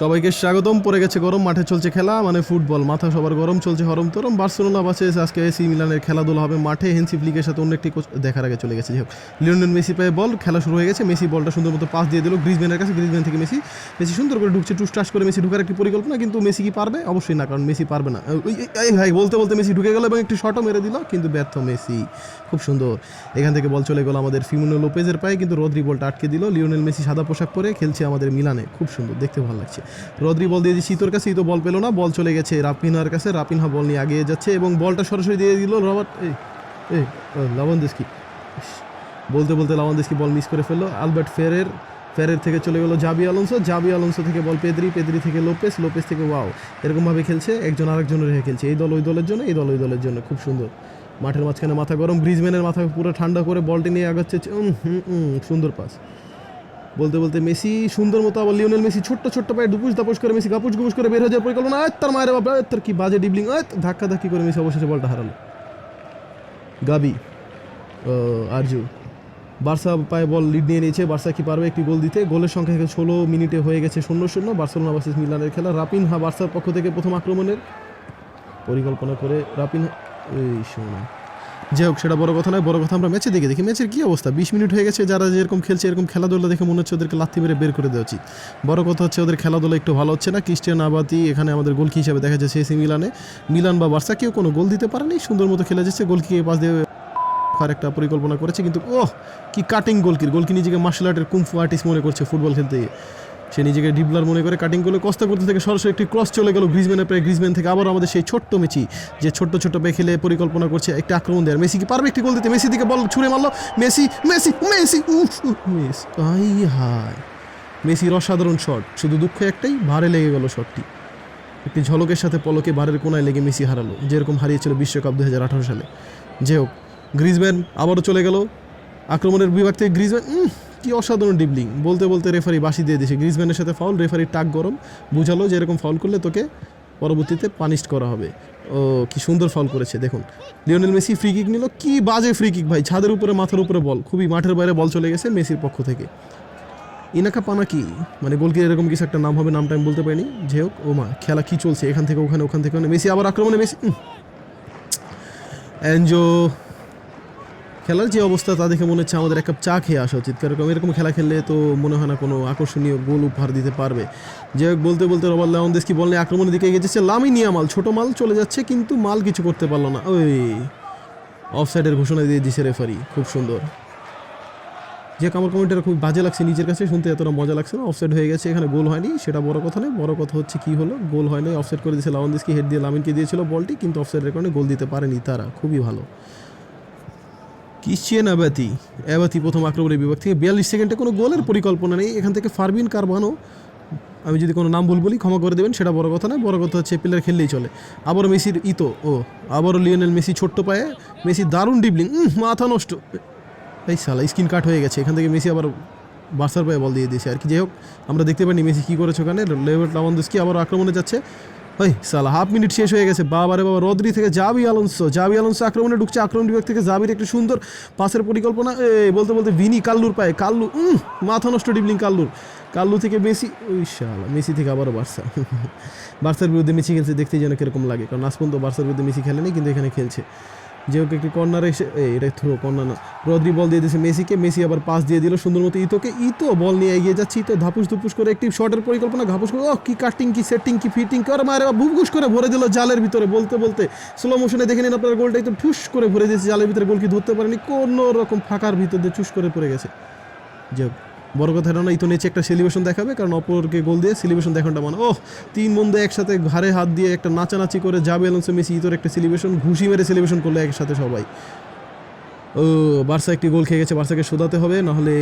সবাইকে স্বাগতম। পড়ে গেছে গরম, মাঠে চলছে খেলা মানে ফুটবল, মাথা সবার গরম, চলছে হরম তরম। বার্সেলোনা বাসেস আজকে এসি মিলানের খেলাধুলা হবে মাঠে। হেন্সি ফ্লিকের সাথে অন্য একটি কোচ দেখার আগে চলে গেছে। লিওনেল মেসি পায়ে বল, খেলা শুরু হয়ে গেছে। মেসি বলটা সুন্দর মতো পাস দিয়ে দিল গ্রিজম্যানের কাছে। গ্রিজম্যান থেকে মেসি সুন্দর করে ঢুকছে, টুসটাস করে মেসি ঢুকার একটি পরিকল্পনা, কিন্তু মেসি কি পারবে? অবশ্যই না, কারণ মেসি পারবে না। এই ভাই বলতে বলতে মেসি ঢুকে গেল এবং একটি শটও মেরে দিল, কিন্তু ব্যর্থ মেসি। খুব সুন্দর, এখান থেকে বল চলে গেল আমাদের ফিমিনো লোপেজের পায়ে, কিন্তু রদ্রি বলটা আটকে দিল। লিওনেল মেসি সাদা পোশাক পরে খেলছে আমাদের মিলানে, খুব সুন্দর, দেখতে ভালো লাগছে। রদ্রি বল দিয়ে দিচ্ছি ইতোর কাছে, ইতো বল পেলো না, বল চলে গেছে রাপিনহার কাছে। রাপিনহা বল নিয়ে এগিয়ে যাচ্ছে এবং বলটা সরাসরি দিয়ে দিল রবার্ট লাভানদস্কি। বলতে বলতে লাভানদস্কি বল মিস করে ফেললো। আলবার্ট ফেরের থেকে চলে গেলো জাবি আলোনসো থেকে বল পেদ্রি থেকে লোপেস থেকে ওয়াও। এরকমভাবে খেলছে, একজন আরেকজনের রেখে খেলছে। এই দল ওই দলের জন্য, এই দল ওই দলের জন্য, খুব সুন্দর। মাঠের মাঝখানে মাথা গরম, গ্রিজম্যানের মাথা পুরো ঠান্ডা করে বলটি নিয়ে আগাচ্ছে। সুন্দর পাস। বলতে বলতে মেসি সুন্দর মতো, আবার লিওনেল মেসি ছোট্ট পায়ে দুপুস দাপুস করে মেসি গাপুস গুপুস করে বের হয়ে যাওয়ার পরিকল্পনা। তার মায়ের বাবা, তার কি বাজে ডিবলিং, ধাক্কি করে মেসি অবশেষে বলটা হারালো। গাবি আরজু বার্সা পায়ে বল লিড নিয়ে নিয়েছে। বার্সা কি পারবে একটি গোল দিতে? গোলের সংখ্যা 16 মিনিটে হয়ে গেছে 0-0। বার্সেলোনা ভার্সেস মিলানের খেলা। রাপিনহা বার্সার পক্ষ থেকে প্রথম আক্রমণের পরিকল্পনা করে রাপিনহা। যাই হোক, সেটা বড় কথা নয়, বড় কথা আমরা ম্যাচে দেখি ম্যাচের কী অবস্থা। 20 মিনিট হয়ে গেছে, যারা যেরকম খেলছে এরকম খেলাধুলা দেখে মনে হচ্ছে ওদেরকে লাথি মেরে বের করে দেওয়া উচিত। বড় কথা হচ্ছে ওদের খেলাধুলা একটু ভালো হচ্ছে না। ক্রিস্টিয়ান আবাতি এখানে আমাদের গোলকি হিসাবে দেখা যাচ্ছে এসি মিলান বা বার্সা কেউ কোনো গোল দিতে পারেনি, সুন্দর মতো খেলে যাচ্ছে। গোলকি পাস দিয়ে একটা পরিকল্পনা করেছে, কিন্তু কি কাটিং গোলকি নিজেকে মার্শাল আর্টের কুমফু আর্টিস্ট মনে করছে ফুটবল খেলতে। সে নিজেকে ডিবলার মনে করে কাটিং করলে কস্তা করতে থেকে সরাসরি একটি ক্রস চলে গেল গ্রিজম্যানের প্রায়। গ্রিজম্যান থেকে আবার আমাদের সেই ছোট্ট মেসি, যে ছোট্ট পেয়ে খেলে পরিকল্পনা করছে একটা আক্রমণ দেওয়ার। মেসি কি পারবে একটি গোল দিতে? মেসি দিকে বল ছুঁড়ে মারলো মেসি। মেসির অসাধারণ শট, শুধু দুঃখ একটাই, ভারে লেগে গেল শটটি। একটি ঝলকের সাথে পলকে ভারের কোনায় লেগে মেসি হারালো, যেরকম হারিয়েছিল বিশ্বকাপ 2018 সালে। যাই হোক, গ্রিজম্যান আবারও চলে গেল আক্রমণের বিভাগ থেকে। গ্রিজম্যান কি অসাধারণ ডিবলিং। বলতে বলতে রেফারি বাঁশি দিয়ে দিয়েছে। গ্রিজম্যানের সাথে ফাউল, রেফারির টাক গরম, বুঝালো যে এরকম ফাউল করলে তোকে পরবর্তীতে পানিশ করা হবে। কি সুন্দর ফাউল করেছে দেখুন। লিওনেল মেসি ফ্রি কিক নিল, কি বাজে ফ্রি কিক ভাই, ছাদের উপরে মাথার উপরে বল, খুবই মাঠের বাইরে বল চলে গেছে মেসির পক্ষ থেকে। ইনাকা পানাকি মানে গোলকির এরকম কিছু একটা নাম হবে, নামটা আমি বলতে পারিনি। যাই হোক, খেলা কি চলছে এখান থেকে ওখানে, ওখান থেকে মেসি আবার আক্রমণে। মেসি এনজো খেলার যে অবস্থা তা দেখে মনে হচ্ছে আমাদের এক কাপ চা খেয়ে আসা উচিত, কারণ এরকম খেলা খেললে তো মনে হয় না কোনো আকর্ষণীয় গোল উপহার দিতে পারবে। যে বলতে বলতে রবার্ট লেভানদস্কি বল নিয়ে আক্রমণের দিকে এগিয়ে যাচ্ছে। লামিন ইয়ামাল ছোট মাল চলে যাচ্ছে, কিন্তু মাল কিছু করতে পারলো না। অফসাইডের ঘোষণা দিয়ে দিচ্ছে রেফারি, খুব সুন্দর। যে আমার কমেন্টটা খুব বাজে লাগছে নিজের কাছে শুনতে, এতটা মজা লাগছে না। অফসাইড হয়ে গেছে, এখানে গোল হয়নি, সেটা বড় কথা নয়। বড় কথা হচ্ছে কি হলো, গোল হয়নি, অফসাইড করে দিয়েছে লেভানদস্কি, হেড দিয়ে লামিনকে দিয়েছিল বলটি, কিন্তু অফসাইডের কারণে গোল দিতে পারেনি তারা, খুবই ভালো। ক্রিশ্চিয়ান অ্যাবাতি প্রথম আক্রমণের বিভাগ থেকে 42 সেকেন্ডে কোনো গোলের পরিকল্পনা নেই। এখান থেকে ফারবিন কারবানো, আমি যদি কোনো নাম ভুল বলি ক্ষমা করে দেবেন, সেটা বড় কথা নয়। বড় কথা হচ্ছে প্লেয়ার খেললেই চলে। আবারও মেসির আবারও লিওনেল মেসি ছোট্ট পায়ে, মেসি দারুণ ডিবলিং, মাথা নষ্ট। এই সালা স্কিন কাট হয়ে গেছে। এখান থেকে মেসি আবার বার্সার পায়ে বল দিয়ে দিয়েছে আর কি। যাই হোক, আমরা দেখতে পাইনি মেসি কী করেছে ওখানে। রবার্ট লেভানদস্কি আবার আক্রমণে যাচ্ছে। সালা হাফ মিনিট শেষ হয়ে গেছে। বাবা রদ্রি থেকে জাবি আলোনসো আক্রমণে ঢুকছে। আক্রমণ বিভাগ থেকে জাবির একটি সুন্দর পাসের পরিকল্পনা। বলতে বলতে ভিনি কাল্লুর পায়ে, মাথা নষ্ট ডিবলিং কাল্লু থেকে মেসি। মেসি থেকে আবারও বার্সার বিরুদ্ধে মেসি খেলছে, দেখতে যেন কিরকম লাগে, কারণ আজ পর্যন্ত বার্সার বিরুদ্ধে মেসি খেলেনি, কিন্তু এখানে খেলছে। যে হোক, একটি কর্নার এসে, এটা থ্রো, কর্নার না। রদ্রি বল দিয়ে দিয়েছে মেসিকে, মেসি আবার পাস দিয়ে দিল সুন্দর মতো ইতোকে। বল নিয়ে এগিয়ে যাচ্ছে। ধাপুস ধুপুস করে একটি শটের পরিকল্পনা, ঘাপুস করে কি কাটিং, কি সেটিং, কি ফিটিং করে মারে বুবগুস করে ভরে দিল জালের ভিতরে। বলতে বলতে স্লো মোশনে দেখে নিন আপনার গোলটাই তো ঠুস করে ভরে দিয়েছে জালের ভিতরে। গোল কি ধরতে পারেনি, কোনো রকম ফাঁকার ভিতর দিয়ে চুস করে পড়ে গেছে। যে বড় কথা এটা না, ইতো নিচে একটা সেলিব্রেশন দেখাবে, কারণ অপরকে গোল দিয়ে সেলিব্রেশন দেখানোটা মানে তিন বন্ধু একসাথে ঘাড়ে হাত দিয়ে একটা নাচানাচি করে জাবি আলোনসো মেসি ইতোর একটা সেলিব্রেশন, ঘুষি মেরে সেলিব্রেশন করলো একসাথে সবাই। বার্সা একটি গোল খেয়ে গেছে, বার্সাকে শোধাতে হবে, নাহলে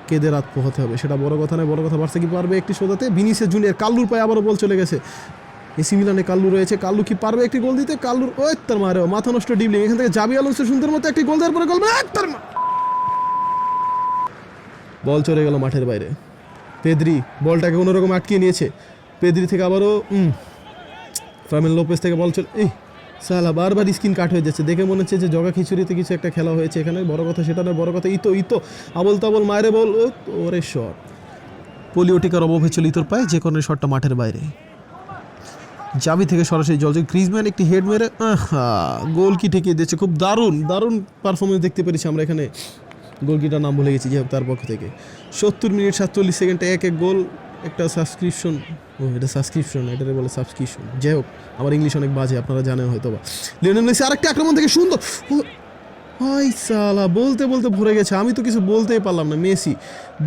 কেঁদে রাত পোহাতে হবে। সেটা বড় কথা নয়, বড় কথা বার্সা কি পারবে একটি শোধাতে। ভিনিসিয়াস জুনিয়র কাল্লুর পায়ে আবারও বল চলে গেছে। এসি মিলানে কাল্লু রয়েছে, কাল্লু কি পারবে একটি গোল দিতে? কাল্লুর তার মারে মাথা নষ্ট ডিবলিং। এখান থেকে জাবি আলোনসো সুন্দর মতো একটি গোল দেওয়ার পরে বল চলে গেল মাঠের বাইরে। পেদ্রি বলটাকে কোনোরকম আটকিয়ে নিয়েছে। পেদ্রি থেকে আবারও ফার্মিন লোপেস থেকে বল চলে, সালা বারবার স্কিন কাট হয়ে যাচ্ছে, দেখে মনে হচ্ছে যে জগা খিচুড়িতে কিছু একটা খেলা হয়েছে এখানে। বড় কথা সেটা নয়, বড় কথা ইতো আবল তাবল মায়েরে বল, ওরে শট। পোলিওটিকার অভাবে ছিল ইতোর পায়ে, যে কর্নার শটটা মাঠের বাইরে। জাবি থেকে সরাসরি জল, গ্রিজম্যান একটি হেড মেরে গোল কি ঠেকিয়ে দিয়েছে। খুব দারুণ দারুণ পারফরমেন্স দেখতে পেরেছি আমরা এখানে। গোলকিটার নাম ভুলে গেছি, যাই হোক তার পক্ষ থেকে। 70 মিনিট 47 সেকেন্ডে 1-1 গোল। একটা সাবস্ক্রিপশন, এটা সাবস্ক্রিপশন, এটারে বলে সাবস্ক্রিপশন। যাই হোক, আমার ইংলিশ অনেক বাজে, আপনারা জানেন হয়তো বা। লিওনেল মেসি আরেকটা আক্রমণ থেকে সুন্দর, হাই সালা, বলতে বলতে ভরে গেছে, আমি তো কিছু বলতেই পারলাম না। মেসি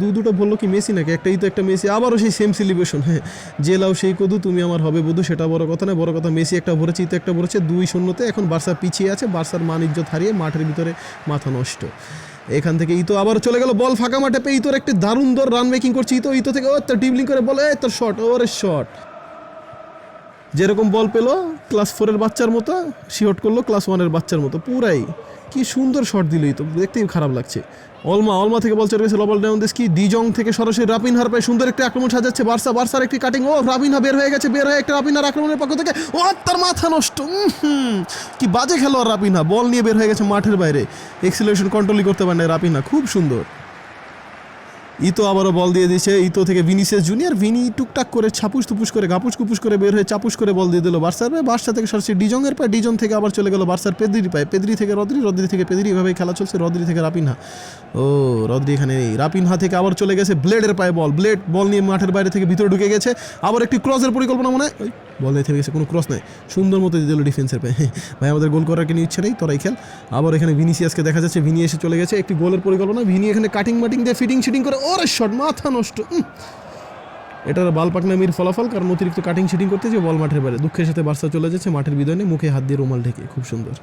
দুটো বললো কি মেসি নাকি, একটাই তো একটা মেসি, আবারও সেই সেম সেলিব্রেশন। হ্যাঁ, যে লাও সেই কদু, তুমি আমার হবে বধূ, সেটা বড় কথা না, বড় কথা মেসি একটা ভরেছে, ইতো একটা ভরেছে। 2-0-তে এখন বার্সা পিছিয়ে আছে। বার্সার মান ইজ্জত হারিয়ে মাঠের ভিতরে মাথা নষ্ট। এখান থেকে ইতো আবার চলে গেল, বল ফাঁকা মাঠে পেয়ে ইতোর একটি দারুণ দর রান মেকিং করছে। ইতো থেকে তোর ডিবলিং করে বলে তোর শট, ওরে শট। যেরকম বল পেলো ক্লাস 4-এর বাচ্চার মতো, শিহট করলো ক্লাস 1-এর বাচ্চার মতো, পুরাই কি সুন্দর শট দিল। তো দেখতেই খারাপ লাগছে। অলমা থেকে বল চলে গেছে লবল ডাউনদেস্কি, ডিজং থেকে সরাসরি রাপিনহার পায়ে সুন্দর একটি আক্রমণ সাজাচ্ছে বার্সার একটি কাটিং। রাপিনহা বের হয়ে গেছে, বের হয়ে একটা রাপিনহার আক্রমণের পক্ষ থেকে, তার মাথা নষ্ট। কি বাজে খেলোয়াড় রাপিনহা, বল নিয়ে বের হয়ে গেছে মাঠের বাইরে, এক্সিলারেশন কন্ট্রোলই করতে পারে না রাপিনহা, খুব সুন্দর। ইতো আবারও বল দিয়ে দিয়েছে, ইতো থেকে ভিনিসিয়াস জুনিয়র, ভিনি টুকটাক করে ছাপুস টুপুস করে গাপুস কুপুস করে বের হয়ে চাপুস করে বল দিয়ে দিল বার্সার পায়ে। বার্সা থেকে সরাসরি ডিজংয়ের পায়ে, ডিজং থেকে আবার চলে গেল বার্সার পেদ্রির পায়ে, পেদ্রি থেকে রদ্রি থেকে পেদ্রি, এভাবেই খেলা চলছে। রদ্রি থেকে রাপিনহা, রদ্রি এখানে নেই। রাপিনহা থেকে আবার চলে গেছে ব্লেডের পায়ে বল, ব্লেড বল নিয়ে মাঠের বাইরে থেকে ভিতরে ঢুকে গেছে। আবার একটি ক্রসের পরিকল্পনা, মনে হয় বল নিয়ে থেমে গেছে, কোনো ক্রস নাই, সুন্দর মতো দিয়ে দিল ডিফেন্সের পায়ে। ভাই আমাদের গোল করার কোনো ইচ্ছে নেই, তোরাই খেল। আবার এখানে ভিনিসিয়াসকে দেখা যাচ্ছে, ভিনি এসে চলে গেছে, একটি গোলের পরিকল্পনা। ভিনি এখানে কাটিং মাটিং দিয়ে ফিটিং করে, ওরে শট, মাথা নষ্ট। এটার বাল পাকনামির ফলাফল, কারণ অতিরিক্ত কাটিং শিটিং করতে যে বল মাঠের বাইরে। দুঃখের সাথে বার্সা চলে যাচ্ছে মাঠের বিদায়, মুখে হাত দিয়ে রুমাল ঢেকে। খুব সুন্দর।